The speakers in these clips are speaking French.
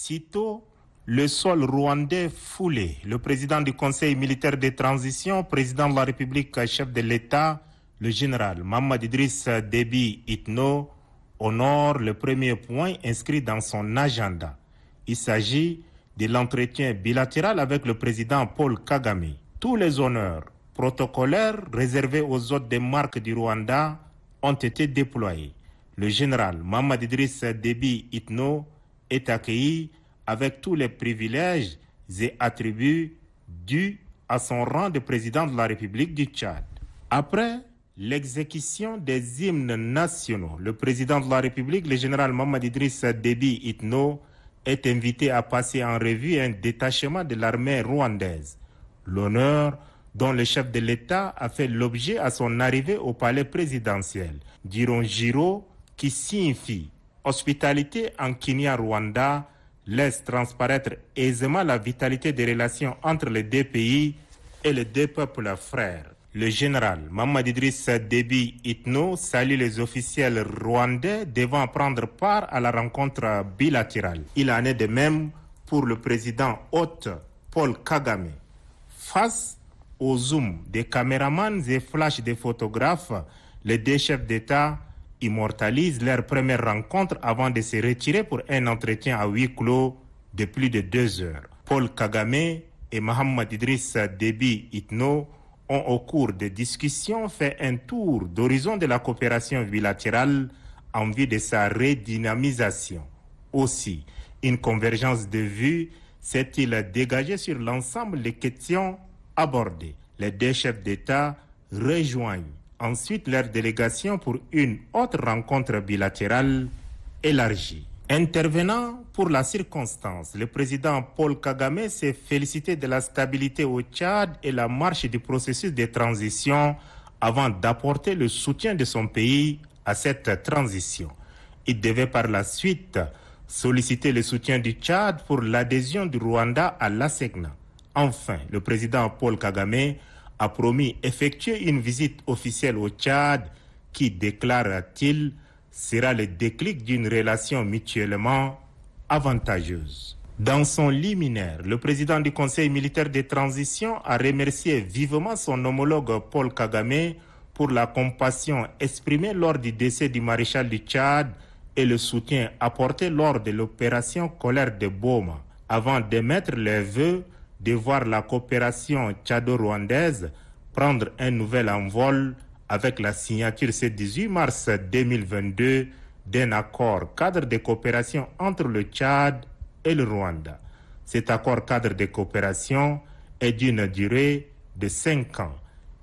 Sitôt le sol rwandais foulé, le président du Conseil militaire de transition, président de la République, chef de l'État, le général Mohamed Idriss Déby Itno, honore le premier point inscrit dans son agenda. Il s'agit de l'entretien bilatéral avec le président Paul Kagame. Tous les honneurs protocolaires réservés aux hôtes des marques du Rwanda ont été déployés. Le général Mohamed Idriss Déby Itno est accueilli avec tous les privilèges et attributs dus à son rang de président de la République du Tchad. Après l'exécution des hymnes nationaux, le président de la République, le général Mohamed Idriss Déby Itno, est invité à passer en revue un détachement de l'armée rwandaise. L'honneur dont le chef de l'État a fait l'objet à son arrivée au palais présidentiel. Gironjiro, qui signifie hospitalité en Kinyarwanda, laisse transparaître aisément la vitalité des relations entre les deux pays et les deux peuples frères. Le général Mohamed Idriss Déby Itno salue les officiels rwandais devant prendre part à la rencontre bilatérale. Il en est de même pour le président hôte Paul Kagame. Face au zoom des caméramans et flash des photographes, les deux chefs d'État immortalisent leur première rencontre avant de se retirer pour un entretien à huis clos de plus de 2 heures. Paul Kagame et Mohamed Idriss Déby Itno ont au cours des discussions fait un tour d'horizon de la coopération bilatérale en vue de sa redynamisation. Aussi, une convergence de vues s'est-il dégagée sur l'ensemble des questions abordées. Les deux chefs d'État rejoignent ensuite leur délégation pour une autre rencontre bilatérale élargie. Intervenant pour la circonstance, le président Paul Kagame s'est félicité de la stabilité au Tchad et la marche du processus de transition avant d'apporter le soutien de son pays à cette transition. Il devait par la suite solliciter le soutien du Tchad pour l'adhésion du Rwanda à l'ASECNA. Enfin, le président Paul Kagame a promis effectuer une visite officielle au Tchad qui, déclare-t-il, sera le déclic d'une relation mutuellement avantageuse. Dans son liminaire, le président du Conseil militaire de transition a remercié vivement son homologue Paul Kagame pour la compassion exprimée lors du décès du maréchal du Tchad et le soutien apporté lors de l'opération Colère de Boma, avant d'émettre les vœux de voir la coopération tchado-rwandaise prendre un nouvel envol avec la signature ce 18 mars 2022 d'un accord cadre de coopération entre le Tchad et le Rwanda. Cet accord cadre de coopération est d'une durée de 5 ans.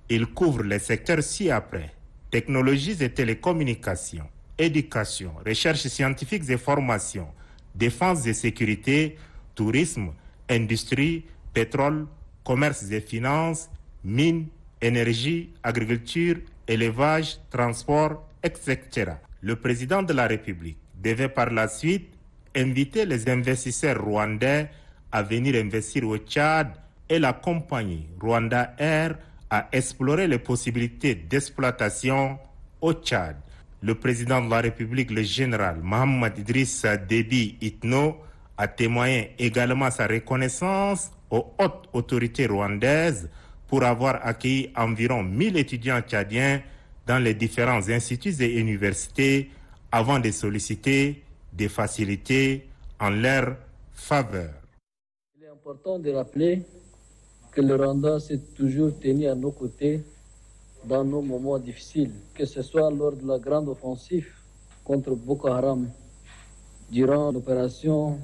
Il couvre les secteurs ci-après: technologies et télécommunications, éducation, recherche scientifique et formation, défense et sécurité, tourisme, industrie, pétrole, commerce et finances, mines, énergie, agriculture, élevage, transport, etc. Le président de la République devait par la suite inviter les investisseurs rwandais à venir investir au Tchad et la compagnie Rwanda Air à explorer les possibilités d'exploitation au Tchad. Le président de la République, le général Mohamed Idriss Déby Itno, a témoigné également sa reconnaissance aux hautes autorités rwandaises pour avoir accueilli environ 1000 étudiants tchadiens dans les différents instituts et universités avant de solliciter des facilités en leur faveur. Il est important de rappeler que le Rwanda s'est toujours tenu à nos côtés dans nos moments difficiles, que ce soit lors de la grande offensive contre Boko Haram, durant l'opération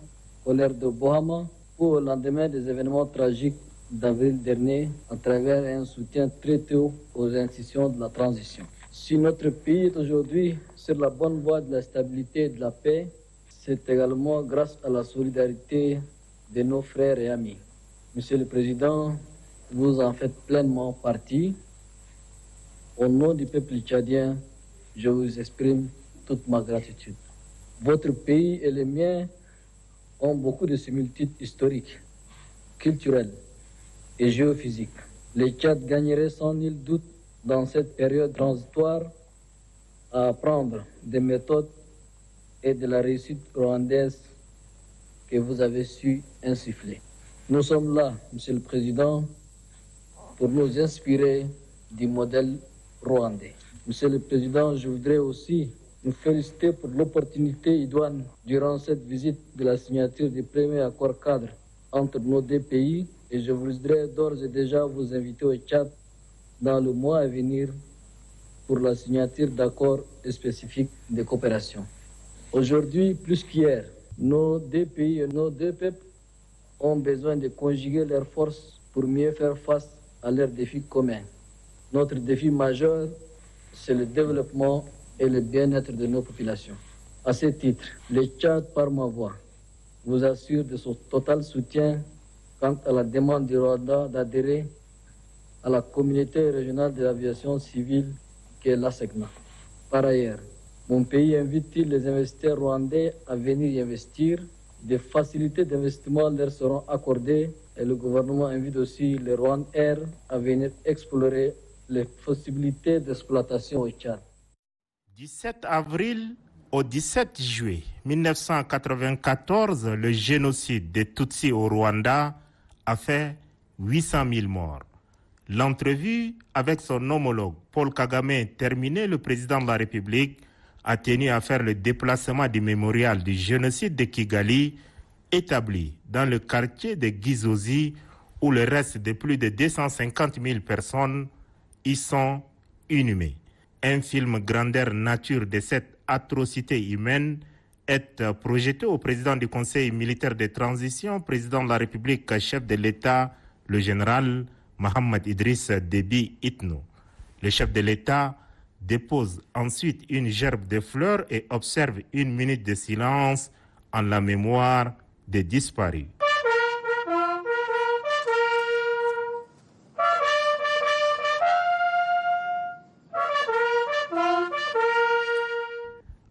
Colère de Boma, ou au lendemain des événements tragiques d'avril dernier, à travers un soutien très tôt aux institutions de la transition. Si notre pays est aujourd'hui sur la bonne voie de la stabilité et de la paix, c'est également grâce à la solidarité de nos frères et amis. Monsieur le Président, vous en faites pleinement partie. Au nom du peuple tchadien, je vous exprime toute ma gratitude. Votre pays et le mien ont beaucoup de similitudes historiques, culturelles et géophysiques. Le Tchad gagnerait sans nul doute dans cette période transitoire à apprendre des méthodes et de la réussite rwandaise que vous avez su insuffler. Nous sommes là, Monsieur le Président, pour nous inspirer du modèle rwandais. Monsieur le Président, je voudrais aussi nous féliciter pour l'opportunité idoine durant cette visite de la signature du premier accord cadre entre nos deux pays et je voudrais d'ores et déjà vous inviter au Tchad dans le mois à venir pour la signature d'accords spécifiques de coopération. Aujourd'hui, plus qu'hier, nos deux pays et nos deux peuples ont besoin de conjuguer leurs forces pour mieux faire face à leurs défis communs. Notre défi majeur, c'est le développement et le bien-être de nos populations. À ce titre, le Tchad, par ma voix, vous assure de son total soutien quant à la demande du Rwanda d'adhérer à la communauté régionale de l'aviation civile qu'est l'ASECNA. Par ailleurs, mon pays invite-t-il les investisseurs rwandais à venir y investir. Des facilités d'investissement leur seront accordées et le gouvernement invite aussi les Rwand Air à venir explorer les possibilités d'exploitation au Tchad. 17 avril au 17 juillet 1994, le génocide des Tutsis au Rwanda a fait 800 000 morts. L'entrevue avec son homologue Paul Kagame terminée, le président de la République a tenu à faire le déplacement du mémorial du génocide de Kigali, établi dans le quartier de Gizozi, où le reste de plus de 250 000 personnes y sont inhumées. Un film grandeur nature de cette atrocité humaine est projeté au président du Conseil militaire de transition, président de la République, chef de l'État, le général Mohamed Idriss Déby Itno. Le chef de l'État dépose ensuite une gerbe de fleurs et observe une minute de silence en la mémoire des disparus.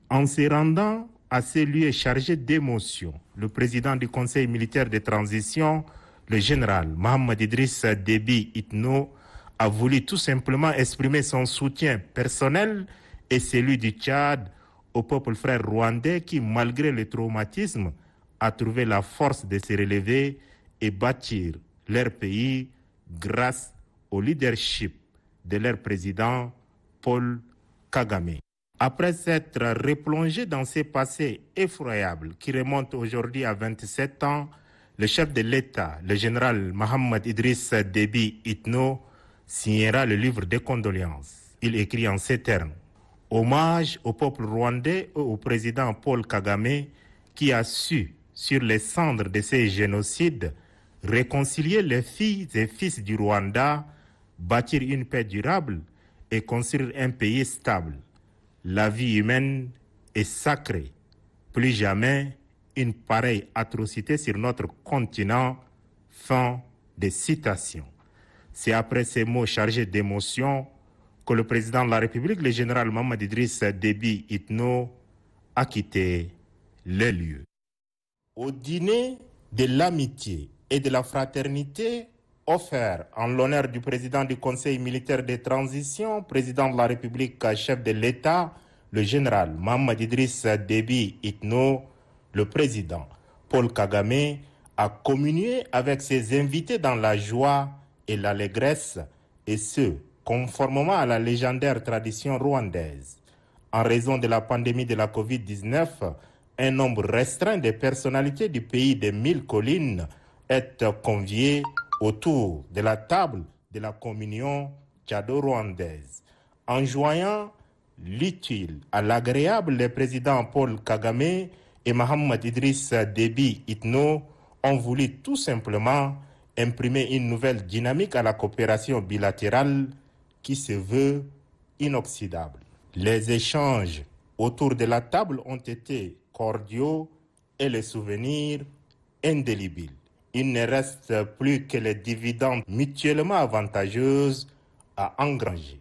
En se rendant à ces lieux chargés d'émotion, le président du Conseil militaire de transition, le général Mohamed Idriss Déby Itno, a voulu tout simplement exprimer son soutien personnel et celui du Tchad au peuple frère rwandais qui, malgré le traumatisme, a trouvé la force de se relever et bâtir leur pays grâce au leadership de leur président Paul Kagame. Après s'être replongé dans ces passés effroyables qui remontent aujourd'hui à 27 ans, le chef de l'État, le général Mohamed Idriss Déby Itno, signera le livre de condoléances. Il écrit en ces termes: hommage au peuple rwandais et au président Paul Kagame qui a su, sur les cendres de ces génocides, réconcilier les filles et fils du Rwanda, bâtir une paix durable et construire un pays stable. La vie humaine est sacrée. Plus jamais une pareille atrocité sur notre continent. Fin de citation. C'est après ces mots chargés d'émotion que le président de la République, le général Mohamed Idriss Déby Itno, a quitté les lieux. Au dîner de l'amitié et de la fraternité offert en l'honneur du président du Conseil militaire de transition, président de la République, chef de l'État, le général Mohamed Idriss Déby Itno, le président Paul Kagame a communié avec ses invités dans la joie et l'allégresse, et ce, conformément à la légendaire tradition rwandaise. En raison de la pandémie de la Covid-19, un nombre restreint de personnalités du pays des 1000 collines est convié autour de la table de la communion tchado-rwandaise. En joignant l'utile à l'agréable, les présidents Paul Kagame et Mohamed Idriss Déby Itno ont voulu tout simplement imprimer une nouvelle dynamique à la coopération bilatérale qui se veut inoxydable. Les échanges autour de la table ont été cordiaux et les souvenirs indélébiles. Il ne reste plus que les dividendes mutuellement avantageuses à engranger.